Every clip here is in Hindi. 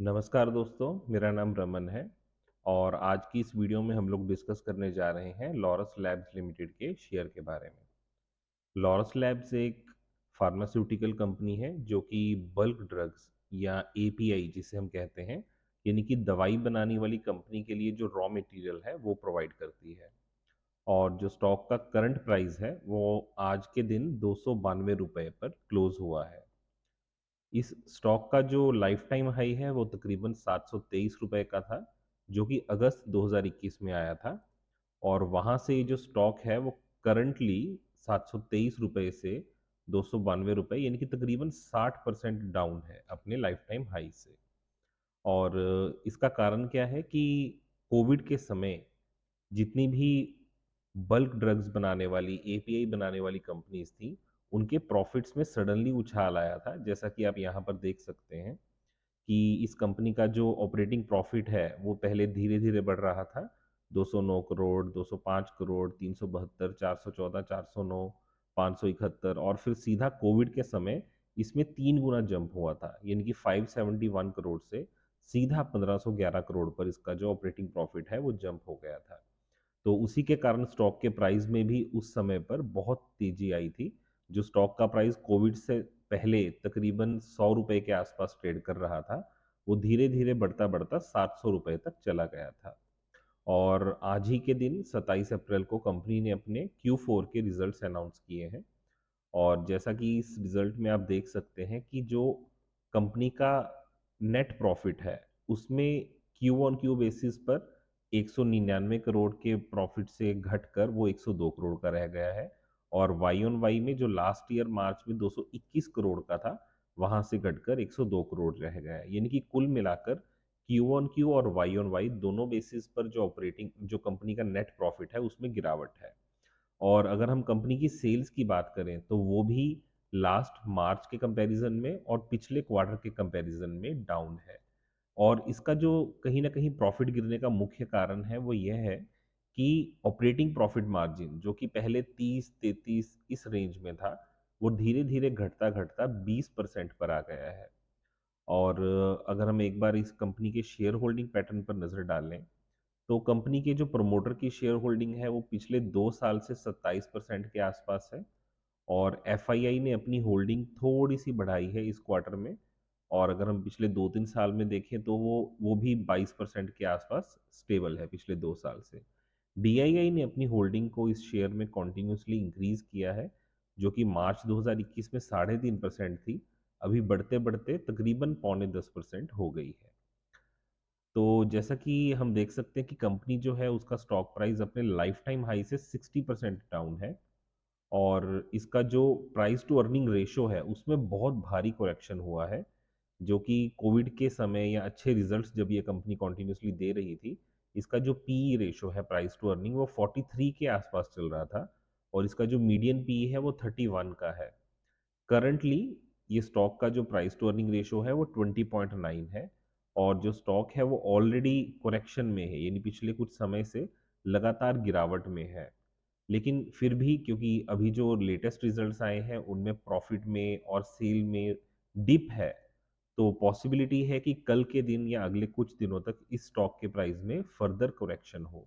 नमस्कार दोस्तों, मेरा नाम रमन है और आज की इस वीडियो में हम लोग डिस्कस करने जा रहे हैं लॉरस लैब्स लिमिटेड के शेयर के बारे में। लॉरस लैब्स एक फार्मास्यूटिकल कंपनी है जो कि बल्क ड्रग्स या एपीआई जिसे हम कहते हैं, यानी कि दवाई बनाने वाली कंपनी के लिए जो रॉ मटेरियल है वो प्रोवाइड करती है। और जो स्टॉक का करंट प्राइस है वो आज के दिन 292 रुपये पर क्लोज हुआ है। इस स्टॉक का जो लाइफ टाइम हाई है वो तकरीबन 723 रुपए का था, जो कि अगस्त 2021 में आया था। और वहाँ से ये जो स्टॉक है वो करंटली 723 रुपए से 292 रुपए, यानी कि तकरीबन 60% डाउन है अपने लाइफ टाइम हाई से। और इसका कारण क्या है कि कोविड के समय जितनी भी बल्क ड्रग्स बनाने वाली, एपीआई बनाने वाली कंपनीज थी, उनके प्रॉफिट्स में सडनली उछाल आया था। जैसा कि आप यहाँ पर देख सकते हैं कि इस कंपनी का जो ऑपरेटिंग प्रॉफिट है वो पहले धीरे धीरे बढ़ रहा था। 209 करोड़, 205 करोड़, 372, 414, 409, 571, और फिर सीधा कोविड के समय इसमें 3 गुना जंप हुआ था, यानी कि 571 करोड़ से सीधा 1511 करोड़ पर इसका जो ऑपरेटिंग प्रॉफिट है वो जंप हो गया था। तो उसी के कारण स्टॉक के प्राइस में भी उस समय पर बहुत तेजी आई थी। जो स्टॉक का प्राइस कोविड से पहले तकरीबन 100 रुपए के आसपास ट्रेड कर रहा था, वो धीरे धीरे बढ़ता बढ़ता 700 रुपए तक चला गया था। और आज ही के दिन 27 अप्रैल को कंपनी ने अपने Q4 के रिजल्ट्स अनाउंस किए हैं। और जैसा कि इस रिजल्ट में आप देख सकते हैं कि जो कंपनी का नेट प्रॉफिट है उसमें क्यू ऑन क्यू बेसिस पर 199 करोड़ के प्रॉफिट से घटकर वो 102 करोड़ का रह गया है। और वाई ऑन वाई में जो लास्ट ईयर मार्च में 221 करोड़ का था, वहां से घटकर 102 करोड़ रह गया है। यानी कि कुल मिलाकर क्यू ऑन क्यू और वाई ऑन वाई दोनों बेसिस पर जो ऑपरेटिंग जो कंपनी का नेट प्रॉफिट है उसमें गिरावट है। और अगर हम कंपनी की सेल्स की बात करें तो वो भी लास्ट मार्च के कंपैरिजन में और पिछले क्वार्टर के कंपैरिजन में डाउन है। और इसका जो कहीं ना कहीं प्रॉफिट गिरने का मुख्य कारण है वो यह है कि ऑपरेटिंग प्रॉफिट मार्जिन जो कि पहले 30-33 इस रेंज में था, वो धीरे धीरे घटता घटता 20% पर आ गया है। और अगर हम एक बार इस कंपनी के शेयर होल्डिंग पैटर्न पर नजर डालें तो कंपनी के जो प्रमोटर की शेयर होल्डिंग है वो पिछले 2 साल से 27% के आसपास है। और एफआईआई ने अपनी होल्डिंग थोड़ी सी बढ़ाई है इस क्वार्टर में। और अगर हम पिछले 2-3 साल में देखें तो वो भी 22% के आसपास स्टेबल है पिछले 2 साल से। डीआईआई ने अपनी होल्डिंग को इस शेयर में कॉन्टिन्यूसली इंक्रीज किया है, जो कि मार्च 2021 में 3.5% थी, अभी बढ़ते बढ़ते तकरीबन 9.5% हो गई है। तो जैसा कि हम देख सकते हैं कि कंपनी जो है उसका स्टॉक प्राइस अपने लाइफ टाइम हाई से 60% डाउन है। और इसका जो प्राइस टू अर्निंग रेशो है उसमें बहुत भारी करेक्शन हुआ है, जो कि कोविड के समय या अच्छे रिजल्ट्स जब ये कंपनी कॉन्टिन्यूसली दे रही थी, इसका जो पी रेशो है, प्राइस टू अर्निंग, वो 43 के आसपास चल रहा था। और इसका जो मीडियन पी है वो 31 का है। करंटली ये स्टॉक का जो प्राइस टू अर्निंग रेशो है वो 20.9 है। और जो स्टॉक है वो ऑलरेडी करेक्शन में है, यानी पिछले कुछ समय से लगातार गिरावट में है। लेकिन फिर भी क्योंकि अभी जो लेटेस्ट रिजल्ट्स आए हैं उनमें प्रॉफिट में और सेल में डिप है, तो पॉसिबिलिटी है कि कल के दिन या अगले कुछ दिनों तक इस स्टॉक के प्राइस में फर्दर करेक्शन हो।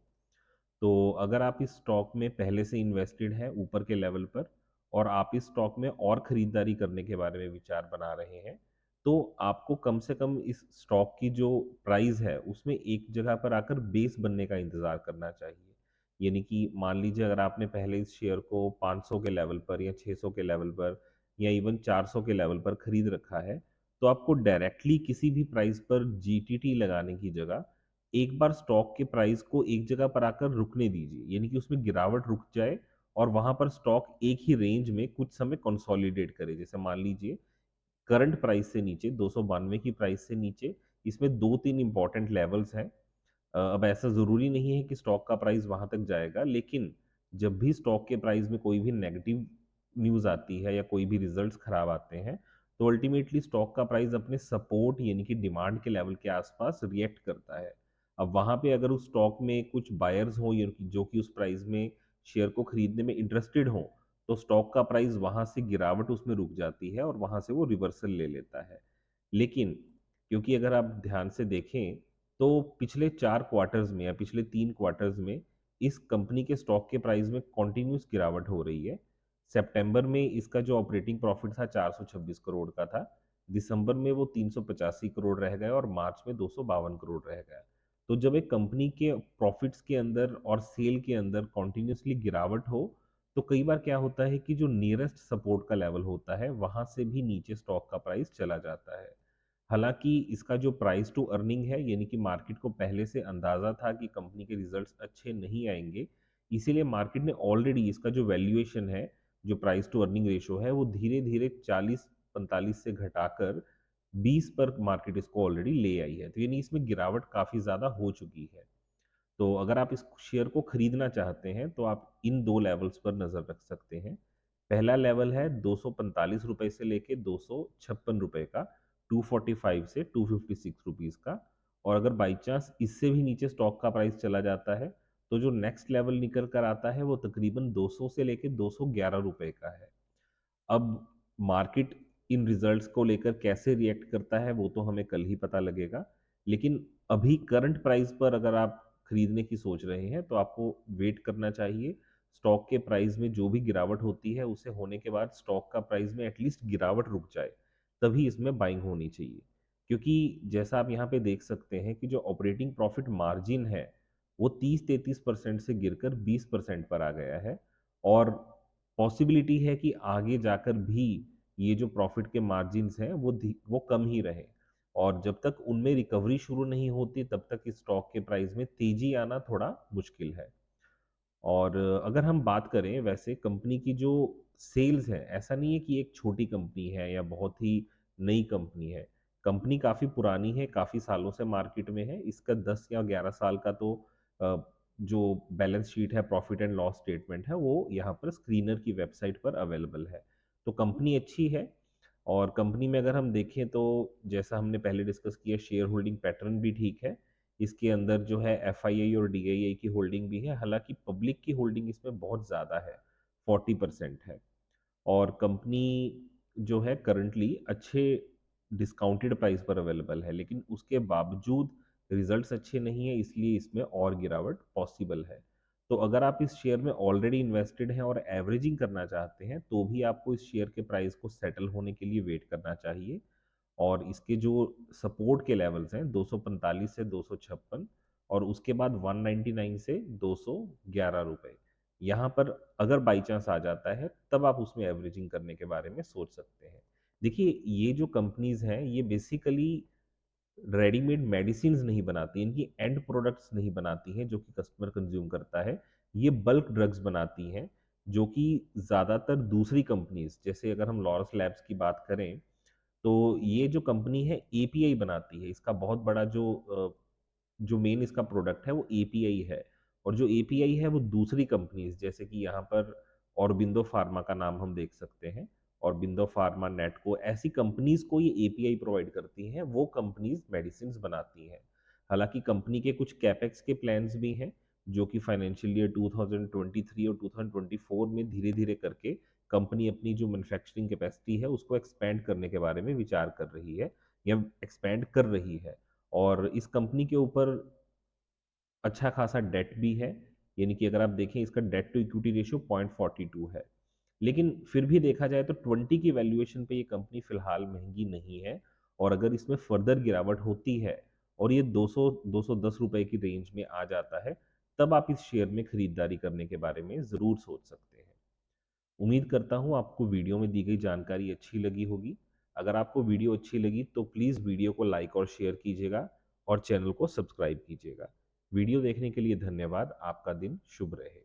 तो अगर आप इस स्टॉक में पहले से इन्वेस्टेड हैं ऊपर के लेवल पर और आप इस स्टॉक में और खरीदारी करने के बारे में विचार बना रहे हैं, तो आपको कम से कम इस स्टॉक की जो प्राइस है उसमें एक जगह पर आकर बेस बनने का इंतजार करना चाहिए। यानी कि मान लीजिए अगर आपने पहले इस शेयर को 500 के लेवल पर या 600 के लेवल पर या इवन 400 के लेवल पर खरीद रखा है, तो आपको डायरेक्टली किसी भी प्राइस पर जीटीटी लगाने की जगह एक बार स्टॉक के प्राइस को एक जगह पर आकर रुकने दीजिए, यानी कि उसमें गिरावट रुक जाए और वहां पर स्टॉक एक ही रेंज में कुछ समय कंसोलिडेट करे। जैसे मान लीजिए करंट प्राइस से नीचे, 292 की प्राइस से नीचे, इसमें 2-3 इंपॉर्टेंट लेवल्स हैं। अब ऐसा जरूरी नहीं है कि स्टॉक का प्राइस वहां तक जाएगा, लेकिन जब भी स्टॉक के प्राइस में कोई भी नेगेटिव न्यूज आती है या कोई भी रिजल्ट्स खराब आते हैं, तो अल्टीमेटली स्टॉक का प्राइस अपने सपोर्ट यानी कि डिमांड के लेवल के आसपास रिएक्ट करता है। अब वहां पे अगर उस स्टॉक में कुछ बायर्स हो जो कि उस प्राइस में शेयर को खरीदने में इंटरेस्टेड हो, तो स्टॉक का प्राइस वहां से गिरावट उसमें रुक जाती है और वहां से वो रिवर्सल ले लेता है। लेकिन क्योंकि अगर आप ध्यान से देखें तो पिछले 4 क्वार्टर्स में या पिछले 3 क्वार्टर्स में इस कंपनी के स्टॉक के प्राइस में कंटिन्यूअस गिरावट हो रही है। सितंबर में इसका जो ऑपरेटिंग प्रॉफिट था 426 करोड़ का था, दिसंबर में वो 385 करोड़ रह गया और मार्च में 252 करोड़ रह गया। तो जब एक कंपनी के प्रॉफिट्स के अंदर और सेल के अंदर कंटिन्यूअसली गिरावट हो, तो कई बार क्या होता है कि जो नियरेस्ट सपोर्ट का लेवल होता है, वहाँ से भी नीचे स्टॉक का प्राइस चला जाता है। हालाँकि इसका जो प्राइस टू अर्निंग है, यानी कि मार्केट को पहले से अंदाज़ा था कि कंपनी के रिज़ल्ट्स अच्छे नहीं आएँगे, इसीलिए मार्केट ने ऑलरेडी इसका जो वैल्यूएशन है, जो प्राइस टू अर्निंग रेशियो है, वो धीरे-धीरे 40-45 से घटाकर 20 पर मार्केट इसको ऑलरेडी ले आई है। तो यानी इसमें गिरावट काफ़ी ज़्यादा हो चुकी है। तो अगर आप इस शेयर को खरीदना चाहते हैं, तो आप इन 2 लेवल्स पर नज़र रख सकते हैं। पहला लेवल है ₹245 से लेके ₹256 का, 245 से 256 रुपीज़ का। और अगर बाई चांस इससे भी नीचे स्टॉक का प्राइस चला जाता है, तो जो नेक्स्ट लेवल निकल कर आता है, वो तकरीबन 200 से लेके ₹211 का है। अब मार्केट इन रिजल्ट्स को लेकर कैसे रिएक्ट करता है वो तो हमें कल ही पता लगेगा। लेकिन अभी करंट प्राइस पर अगर आप खरीदने की सोच रहे हैं तो आपको वेट करना चाहिए। स्टॉक के प्राइस में जो भी गिरावट होती है उसे होने के बाद स्टॉक का प्राइस में एटलीस्ट गिरावट रुक जाए, तभी इसमें बाइंग होनी चाहिए। क्योंकि जैसा आप यहाँ पे देख सकते हैं कि जो ऑपरेटिंग प्रॉफिट मार्जिन है वो 30-33% से गिरकर 20% पर आ गया है। और पॉसिबिलिटी है कि आगे जाकर भी ये जो प्रॉफिट के मार्जिन्स हैं वो कम ही रहें। और जब तक उनमें रिकवरी शुरू नहीं होती तब तक इस स्टॉक के प्राइस में तेजी आना थोड़ा मुश्किल है। और अगर हम बात करें वैसे कंपनी की जो सेल्स है, ऐसा नहीं है कि एक छोटी कंपनी है या बहुत ही नई कंपनी है। कंपनी काफ़ी पुरानी है, काफ़ी सालों से मार्केट में है। इसका 10 या 11 साल का तो अ, जो बैलेंस शीट है, प्रॉफिट एंड लॉस स्टेटमेंट है, वो यहाँ पर स्क्रीनर की वेबसाइट पर अवेलेबल है। तो कंपनी अच्छी है। और कंपनी में अगर हम देखें तो जैसा हमने पहले डिस्कस किया, शेयर होल्डिंग पैटर्न भी ठीक है। इसके अंदर जो है एफआईआई और डीआईआई की होल्डिंग भी है, हालांकि पब्लिक की होल्डिंग इसमें बहुत ज़्यादा है, 40% है। और कंपनी जो है करंटली अच्छे डिस्काउंटेड प्राइस पर अवेलेबल है, लेकिन उसके बावजूद रिजल्ट्स अच्छे नहीं है, इसलिए इसमें और गिरावट पॉसिबल है। तो अगर आप इस शेयर में ऑलरेडी इन्वेस्टेड हैं और एवरेजिंग करना चाहते हैं, तो भी आपको इस शेयर के प्राइस को सेटल होने के लिए वेट करना चाहिए। और इसके जो सपोर्ट के लेवल्स हैं 245 से 256, और उसके बाद 199 से 211 रुपए, यहाँ पर अगर बाई चांस आ जाता है तब आप उसमें एवरेजिंग करने के बारे में सोच सकते हैं। देखिए, ये जो कंपनीज हैं ये बेसिकली रेडीमेड मेडिसिन नहीं बनाती, इनकी एंड प्रोडक्ट्स नहीं बनाती हैं जो कि कस्टमर कंज्यूम करता है। ये बल्क ड्रग्स बनाती हैं, जो कि ज़्यादातर दूसरी कंपनीज, जैसे अगर हम लॉरस लैब्स की बात करें, तो ये जो कंपनी है एपीआई बनाती है। इसका बहुत बड़ा जो मेन इसका प्रोडक्ट है वो एपीआई है। और जो एपीआई है वो दूसरी कंपनीज, जैसे कि यहाँ पर ऑरबिंदो फार्मा का नाम हम देख सकते हैं, ऑरबिंदो फार्मा, नेटको, ऐसी कंपनीज को ये एपीआई प्रोवाइड करती हैं, वो कंपनीज मेडिसिन बनाती हैं। हालांकि कंपनी के कुछ कैपेक्स के प्लान्स भी हैं, जो कि फाइनेंशियल ईयर 2023 और 2024 में धीरे धीरे करके कंपनी अपनी जो मैन्युफैक्चरिंग कैपेसिटी है उसको एक्सपेंड करने के बारे में विचार कर रही है या एक्सपेंड कर रही है। और इस कंपनी के ऊपर अच्छा खासा डेट भी है, यानी कि अगर आप देखें इसका डेट टू इक्विटी रेशियो 0.42 है। लेकिन फिर भी देखा जाए तो 20 की वैल्यूएशन पे ये कंपनी फिलहाल महंगी नहीं है। और अगर इसमें फर्दर गिरावट होती है और ये 200 210 रुपए की रेंज में आ जाता है, तब आप इस शेयर में खरीदारी करने के बारे में ज़रूर सोच सकते हैं। उम्मीद करता हूँ आपको वीडियो में दी गई जानकारी अच्छी लगी होगी। अगर आपको वीडियो अच्छी लगी तो प्लीज़ वीडियो को लाइक और शेयर कीजिएगा और चैनल को सब्सक्राइब कीजिएगा। वीडियो देखने के लिए धन्यवाद। आपका दिन शुभ रहे।